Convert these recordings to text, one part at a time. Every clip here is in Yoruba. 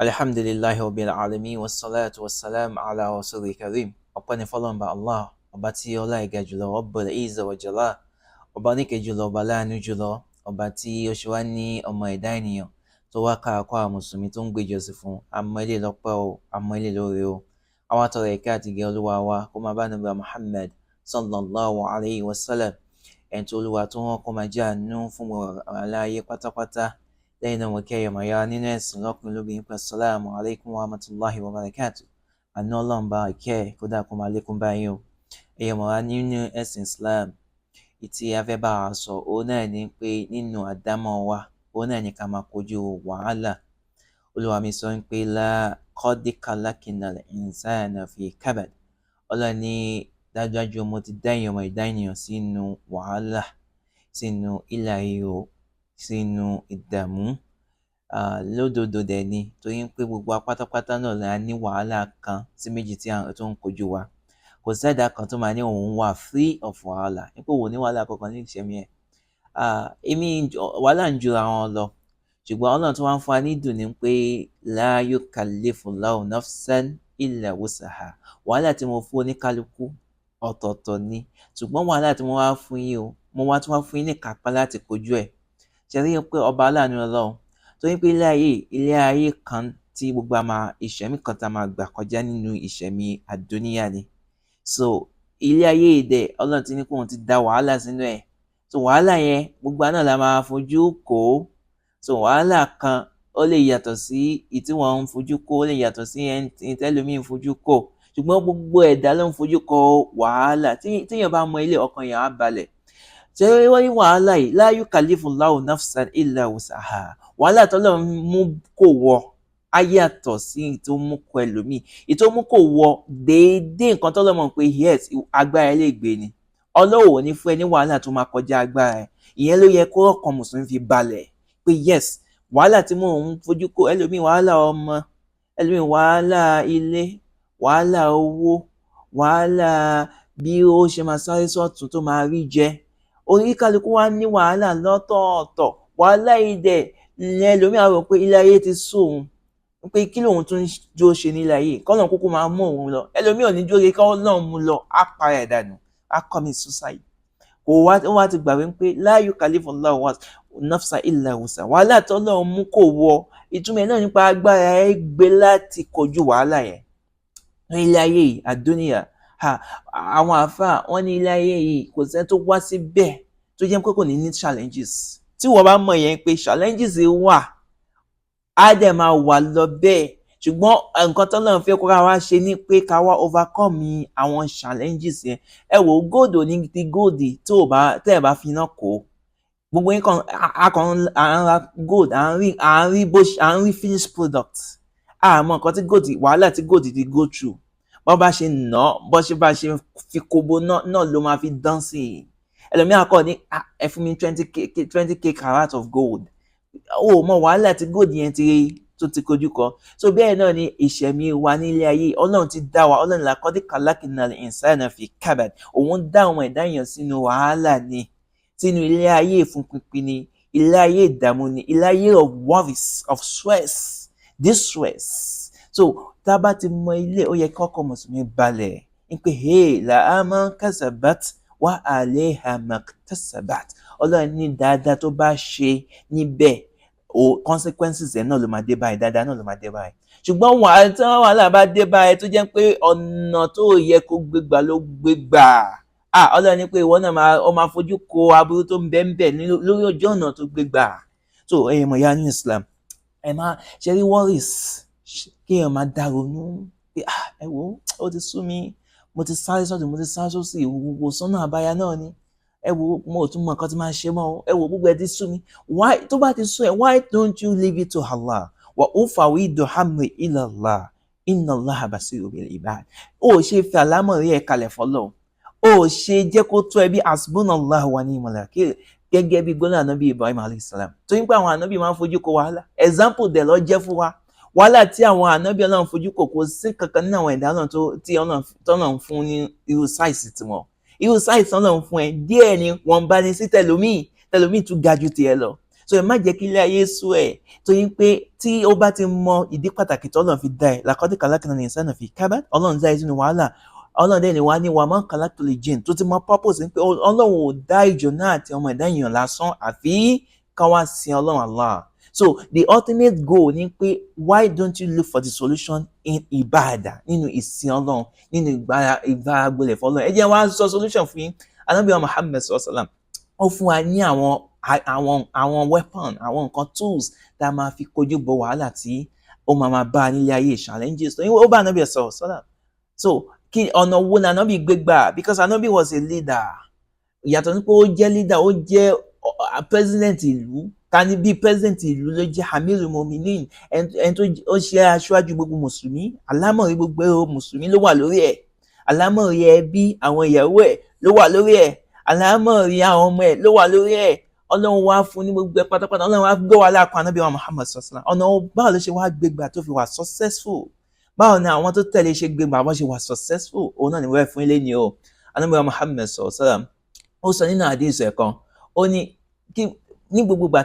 Alhamdulillahi rabbil alamin wassalatu wassalam ala rasulil karim. Ọpẹ́ ni fọ́lọ́run bá Allah, ọba tí ọlá ìga jùlọ, Rabbul izza wa jalla, ọba oníkẹ́ jùlọ, ọba láàánú jùlọ, ọba tí ó ṣe wá ní ọmọ ẹ̀dá ènìyàn tó wá káàkọ́ àwọn mùsùlùmí tó ń gbé ìjọsìn fún. Àmọ́ ilé lọ́pẹ́ o, àmọ́ ilé lóore o. Àwọn àtọrọ ìkẹ́ àti ìgẹ́ Olúwa wa kó máa bá Ànábì Muhammad sallallahu alayhi wa sallam, ẹni tó Olúwa tó rán kó máa jẹ́ àánú fún aláyé pátápátá. lẹ́yìn náà mo kí ẹ̀yọ̀ màá yá nínú ẹ̀sìn lọ́kùnrin lóbìnrin pé assalamu alaikum wa rahmatullahi wa barakatuh. Àná Ọlọ́run bá ìkẹ́ ẹ̀ kó dáa kó máa lékún báyìí o. ẹ̀yọ̀ màá nínú ẹ̀sìn Islam ìtì afẹ́ bá wa sọ òun náà ni pé nínú àdámọ́ wa òun náà ni ká máa kojú wàhálà. Olúwa mi sọ pé laqad khalaqnal insana fi kabad. Ọlọ́run ní dájúdájú mo ti dá èèyàn ọmọ ìdá ènìyàn sínú wàhálà, sínú ìlà ihò, sínú ìdààmú. Lódodo dẹ̀ ni, torí pé gbogbo pátápátá náà la ní wàhálà kan sí méjì tó ń kojú wa. Kò sẹ́dá kan tó máa ní òun wà free of wàhálà, nípò wò ní wàhálà kankan ní ìṣẹ̀mí ẹ̀. Wàhálà ń ju àwọn lọ, ṣùgbọ́n Ọlọ́run tó wá ń fún wa ní ìdùn ní pé la yukallifullahu nafsan illa wus'aha. Wàhálà tí mo fún oníkálukú ọ̀tọ̀ọ̀tọ̀ ni, ṣùgbọ́n wàhálà tí mo wá fún yín o, mo wá tún wá fún yín ní kápá láti kojú ẹ̀. Ṣe rí pé ọba aláàánú Ọlọ́run, torí pé ilé ayé kan tí gbogbo ìṣẹ̀mí kan tá máa gbà kọjá nínú ìṣẹ̀mí àdúníyà ni. So ilé ayé ìdẹ̀ Ọlọ́run ti ní kóun ti dá wàhálà sínú ẹ̀. So wàhálà yẹn gbogbo náà la máa fojú kó. So wàhálà kan ó lè yàtọ̀ sí ìtí wọ́n ń fojú kó, ó lè yàtọ̀ sí tẹ́lómi ń fojú kó, ṣùgbọ́n gbogbo ẹ̀dá ló ń fojú kó wàhálà. Téèyàn bá mọ ilé, ọkàn yẹn á balẹ̀. Ṣé wọ́n ní wàhálà yìí la yukallifullahu nafsan illa wus'aha. Wàhálà tọ́lọ́run mú kò wọ á yàtọ̀ sí ìtò mú kọ ẹlòmíì. Ìtò mú kò wọ déédéé nǹkan tọ́lọ́run mọ̀ pé yes agbára ẹ lè gbé ni. Ọlọ́run ò ní fún ẹ ní wàhálà tó máa kọjá agbára ẹ. Ìyẹn ló yẹ kó ọkàn mùsùlùmí fi balẹ̀ pé yes wàhálà tí mò ń fojú kó, ẹlòmíì wàhálà ọmọ, ẹlòmíì wàhálà ilé, wàhálà owó, wàhálà bí ó ṣe máa sáré sọ́tún tó máa rí jẹ. Oníkálukú wá ní wàhálà lọ́tọ̀ọ̀tọ̀. Wàhálà ìdẹ̀ ẹlòmíì á rò pé ilé ayé ti sú òun, pé kí lòun tún dúró ṣe nílé ayé, kọ́lọ́run kúkú máa mú òun lọ. Ẹlòmíì ò ní dúró kọ́lọ́run mú lọ, á para ẹ̀ dànù, á commit suicide. Ó wá ti gbàgbé pé la yukallifullahu nafsan illa wus'aha. Wàhálà tọ́lọ́run mú kò wọ, ìtumọ̀ náà nípa agbára ẹ gbé láti kojú wàhálà yẹn. Ilé ayé yìí àdúníyà, àwọn àfáà wọ́n ní ilé ayé yìí kò sẹ́ni tó wá síbẹ̀ tó jẹ́ pé kò ní challenges. Tí wọ́n bá mọ̀ yẹn pé challenges wà, á dẹ̀ máa wà lọ bẹ́ẹ̀. Ṣùgbọ́n nǹkan tọ́lọ́run fẹ́ kó ká wá ṣe ni pé ká wá overcome àwọn challenges yẹn. Ẹ wò gold ò ní ti gold tẹ́ ẹ̀ bá fi iná kó. Gbogbo yín kan à ń ra gold, à ń rí finished product. Àmọ́ nǹkan tí wàhálà tí gold ti go through. Bọ́ bá ṣe nà, bá ṣe fi kobo náà ló máa fi dán sí i. Ẹlòmíràn kọ́ ní ẹ fún mi 20k carat of gold. Ó mọ wàhálà tí gold yẹn tó ti kojú kọ. So bẹ́ẹ̀ náà ni ìṣẹ̀mí wa nílé ayé. Ọlọ́run ti dá wa, Ọlọ́run laqad khalaqnal insana fi kabad. Òun dá àwọn ẹ̀dá èèyàn sínú wàhálà ni, sínú ilé ayé ìfúnpinpin ni, ilé ayé ìdààmú ni, ilé ayé of worries, of stress, distress. So tá a bá ti mọ ilé, ó yẹ kọ́kọ́ mùsùlùmí balẹ̀ ń pé laha ma kasabat wa alayha maktasabat. Ọlọ́run ní dáadáa tó bá ṣe níbẹ̀, consequences ẹ̀ náà ló máa dé báyìí, dáadáa náà ló máa dé báyìí. Ṣùgbọ́n wàhálà bá dé báyìí tó jẹ́ pé ọ̀nà tó yẹ kó gbégbà ló gbégbà. Ọlọ́run ní pé ìwọ náà máa fojú ko aburú tó ń bẹ lórí ojú ọ̀nà tó gbégbà. So ẹ̀yin mọ̀ ya ní Islam, ẹ máa ṣe rí worries kí èèyàn máa dá ronú pé ẹ wò ó ti sú mi, mo ti sáré sọ́tún, mo ti sáré sósì, ìwò sọ́nà àbáyá náà ni. Ẹ wò mo ò tún mọ nǹkan tí máa ṣe mọ́. Ẹ wò gbogbo ẹ ti sú mi. Why tó bá ti sú ẹ, why don't you leave it to Allah? Wa ufawwidu amri ila Allah, inna Allaha basirun bil ibad. Ó ṣe fi àlámọ̀rí ẹ̀ kalẹ̀ fọ́lọ́run. Ó ṣe jẹ́ kó tó ẹbí hasbunallahu wa ni'mal wakeel, gẹ́gẹ́ bí gbọ́dọ̀ ànábì Ibrahim alayhi salam. Torí pé àwọn ànábì máa ń fojú kó wàhálà. Example dẹ̀ lọ jẹ́ fún wa. Wàhálà tí àwọn ànábì Ọlọ́run fojú kò sí kankan nínú àwọn ẹ̀dá náà tí Ọlọ́run fún ní irú sáìsì tiwọn. Irú sáìsì Ọlọ́run fún ẹ díẹ̀ ni wọ́n bá ní sí tẹlòmíì tún ga ju tiẹ̀ lọ. so ẹ má jẹ́ kí ilé ayé sú ẹ̀ torí pé tí ó bá ti mọ ìdí pàtàkì tí Ọlọ́run fi dá ẹ laqad khalaqnal insana fi kabad, Ọlọ́run dá ẹ sínú wàhálà. Ọlọ́run dẹ̀ ni wá ní wa ma khalaqtul jinn, tó ti mọ purpose pé Ọlọ́run ò dá ìjọ náà àti ọmọ ẹ̀dá èèyàn lásán àfi ká wá sin Ọlọ́run Allah. So the ultimate goal ni pé why don't you look for the solution in ibadah, nínú ìsìn Ọlọ́run, nínú ìgbàgbọ́lẹ̀ fọ́lọ́run. Ẹ jẹ́ wá sọ solution fún yín. Ànábì Muhammad sallallahu alaihi wasallam ó fún wa ní àwọn weapon, àwọn nǹkan tools tá a máa fi kojú bọ wàhálà tí ó máa bá a nílé ayé challenges tó ó bá Ànábì sallallahu alaihi wasallam. So kí ọ̀nà wo ni Ànábì gbé gbà, because Ànábì was a leader. Ìyàtọ̀ ní pé ó jẹ́ leader, ó jẹ́ president ìlú, ta ni bí president ìlú ló jẹ́ Amirul Mu'minin, ẹni tó ó ṣe aṣáájú gbogbo mùsùlùmí, àlámọ̀rí gbogbo mùsùlùmí ló wà lórí ẹ̀, àlámọ̀rí ẹbí àwọn ìyàwó ẹ̀ ló wà lórí ẹ̀, àlámọ̀rí àwọn ọmọ ẹ̀ ló wà lórí ẹ̀. Ọlọ́run wá fún ní gbogbo ẹ̀ pátápátá, Ọlọ́run wá gbé wa lápá Ànábì wa Muhammad sallallahu alaihi wasallam. Ọ̀nà báwo ló ṣe wá gbégbà tó fi wà successful, báwo ni àwọn tó tẹ̀lé ṣe gbégbà wọ́n ṣe wà successful, òun náà ni wọ́n fún ilé ni o. Ànábì wa Muhammad sallallahu alaihi wasallam ó sọ nínú àdéhùn ẹ̀ kan, ó ní kí ní gbogbo ìgbà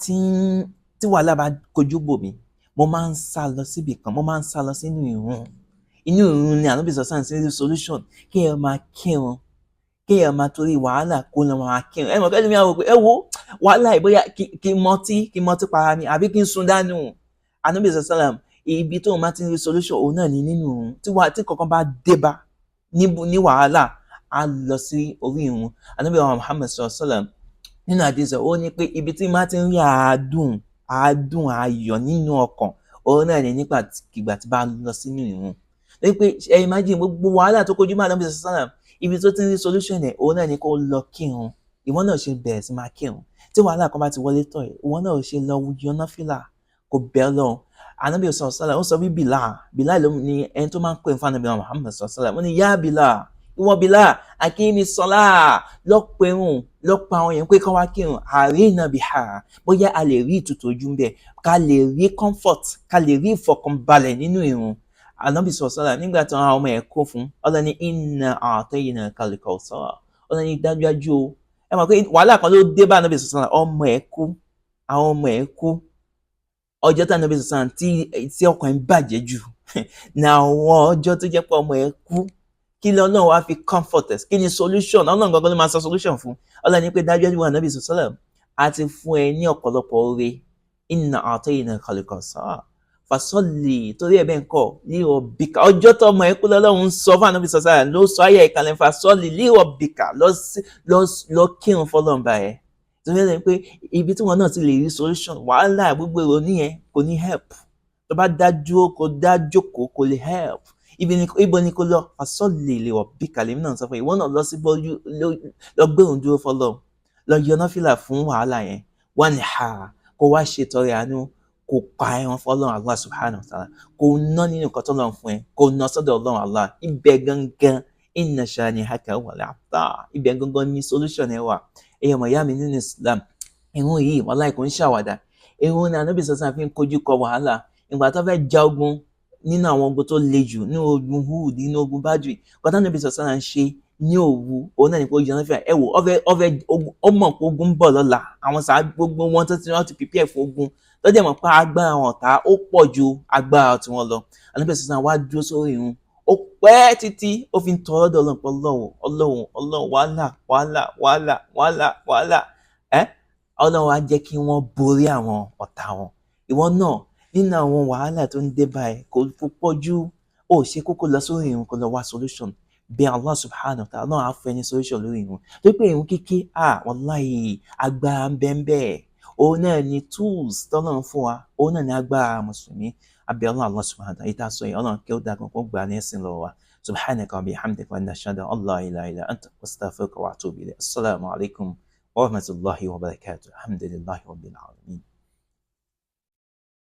tí wàhálà bá kojú bò mí, mo máa ń sá lọ síbì kan, mo máa ń sá lọ sínú ìrun. Inú ìrun ni Ànábì sallallahu alaihi wasallam solution, kí ẹ máa kírun, kí ẹ máa torí wàhálà kó lọ máa kírun. Ẹ mọ̀ kẹ́lẹ́ mi àwọn pé ẹ wo wàhálà ìbóyá kí mọtí para mi àbí kí n sun dánù. Ànábì sallallahu alaihi wasallam ibi tó máa ti rí solution òun náà ni nínú ìrun. Tí kankan bá dé bá ní wàhálà, á lọ sí orí ìrun. Ànábì Muhammad sallallahu alaihi wasallam nínú àdìsọ ó ní pé ibi tí máa ti ń rí àádùn ayọ̀ nínú ọkàn, òun náà ni nígbàkigbà tí bá lọ sínú ìrun. Lẹ́yìn pé ẹ imagine gbogbo wàhálà tó kojú máa Ànábì sallallahu alaihi wasallam, ibi tó ti ń rí solution ẹ̀ òun náà ni kó lọ kírun. Ìwọ náà ṣe bẹ̀rẹ̀ sí máa kírun. Tí wàhálà kan bá ti wọlé tọ̀ ẹ̀, ìwọ náà ṣe lọ yan náfìlà kó bẹ́ẹ̀ lọ. Ànábì sallallahu alaihi wasallam ó sọ bí Bilal ló ní ẹni tó máa ń pè fún Ànábì Muhammad sallallahu alaihi wasallam, ó ní yá Bilal, ìwọ Bilal akíní sọlá, lọ́pẹ̀rún lọ́pọ̀ àwọn èèyàn pé kán wá kírun, àrínà bìhà, bóyá a lè rí ìtùtù ojú ń bẹ̀, ká lè rí comfort, ká lè rí ìfọkànbalẹ̀ nínú ìrun. Ànábì sọ̀sọ́lá nígbà tí àwọn ọmọ ẹ̀ kó fún, Ọlọ́run ní inna a'tainakal kawthar, Ọlọ́run ní dájúdájú o. Ẹ mọ̀ pé wàhálà kan ló dé bá Ànábì sọ̀sọ́lá, ọmọ ẹ̀ kú, àwọn ọmọ ẹ̀ kú. Ọjọ́ tí Ànábì sọ̀sọ́lá tí ọkàn ẹ̀ bàjẹ́ jù ní àwọn ọjọ́ tó jẹ́ pé ọmọ ẹ̀ kú. Kí ni Ọlọ́run wá fi comfort us? Kí ni solution? Ọlọ́run gangan ló máa sọ solution fún. Ọlọ́run ní pé dájúdájú Ànábì sọ̀sọ́lá a ti fún ẹ ní ọ̀pọ̀lọpọ̀ oore. Inna a'tainakal kawthar fasolli, torí ẹ̀ bẹ́ẹ̀ ń kọ́ li rabbika. Ọjọ́ tó ọmọ ẹ̀ kú lọ́lọ́run ń sọ fún Ànábì sọ̀sọ́lá ló sọ ayé ìkàlẹ̀ fasolli li rabbika, lọ kírun fọ́lọ́run bá ẹ̀. Torí ẹ̀ pé ibi tí wọn náà ti lè rí solution, wàhálà gbogbo ìrònú yẹn kò ní help. Tó bá dá jókòó kò lè help. Ibo ni kò lọ fasolli li rabbika, lèmi náà sọ fún ìwọ náà lọ sí bọ́jú, lọ gbẹ̀rún dúró fọ́lọ́run, lọ yọ náfìlà fún wàhálà yẹn, wanhar, kó wá ṣètọrẹ àánú, kò pa ẹran fọ́lọ́run Allah subhanahu wa ta'ala, kò ná nínú nǹkan tó lọ́run fún ẹ, kò ná sọ́dọ̀ Ọlọ́run Allah. Ibẹ̀ gangan inna shanihaka huwal abtar, ibẹ̀ gangan ní solution ẹ wà. Èèyàn mọ̀ ìyá mi nínú Islam, ìrun yìí wallahi kò ń ṣàwàdà. Ìrun ni Ànábì sọ̀sán fi ń kojú kọ wàhálà. Ìgbà tó fẹ́ ja ogun nínú àwọn ogun tó le jù, nínú ogun Hud, nínú ogun Badri, kọ́tà Ànábì sọ̀sán ń ṣe ní òru, òun náà ní kó yọ náfìlà. Ẹ wò ó mọ̀ pé ogun ń bọ̀ lọ́la, àwọn sáà gbogbo wọn tó ti prepare fún ogun, tó dẹ̀ mọ̀ pé agbára wọn ọ̀tá ó pọ̀ ju agbára tí wọ́n lọ. Ànábì sọ̀sán wá dúró sórí ìrun, ó pẹ́ títí ó fi ń tọrọ ọ̀dọ̀ Ọlọ́run pé Ọlọ́run wàhálà. Ọlọ́run wá jẹ́ kí wọ́n borí àwọn ọ̀tá wọn. Ìwọ náà nínú àwọn wàhálà tó ń dé báyìí kò pọ̀ jù, ó ṣe kókó lọ sórí ìrun kó lọ wá solution. Bí Allah subhanahu wa ta'ala náà á fẹ́ ní solution lórí ìrun. Tó pé ìrun kíkí wallahi agbára ń bẹ́ẹ̀. Òun náà ni tools tọ́lọ́run fún wa, òun náà ni agbára mùsùlùmí. Àbí Allah subhanahu wa ta'ala ìta sọ yìí, Ọlọ́run kí ó dá kan kó gbà ní ẹ̀sìn lọ́wọ́ wa. Subhanaka wa bihamdika wa nashhadu an la ilaha illa anta astaghfiruka wa atubu ilayk. Assalamu alaikum wa rahmatullahi wa barakatuh. Alhamdulillahi rabbil alamin.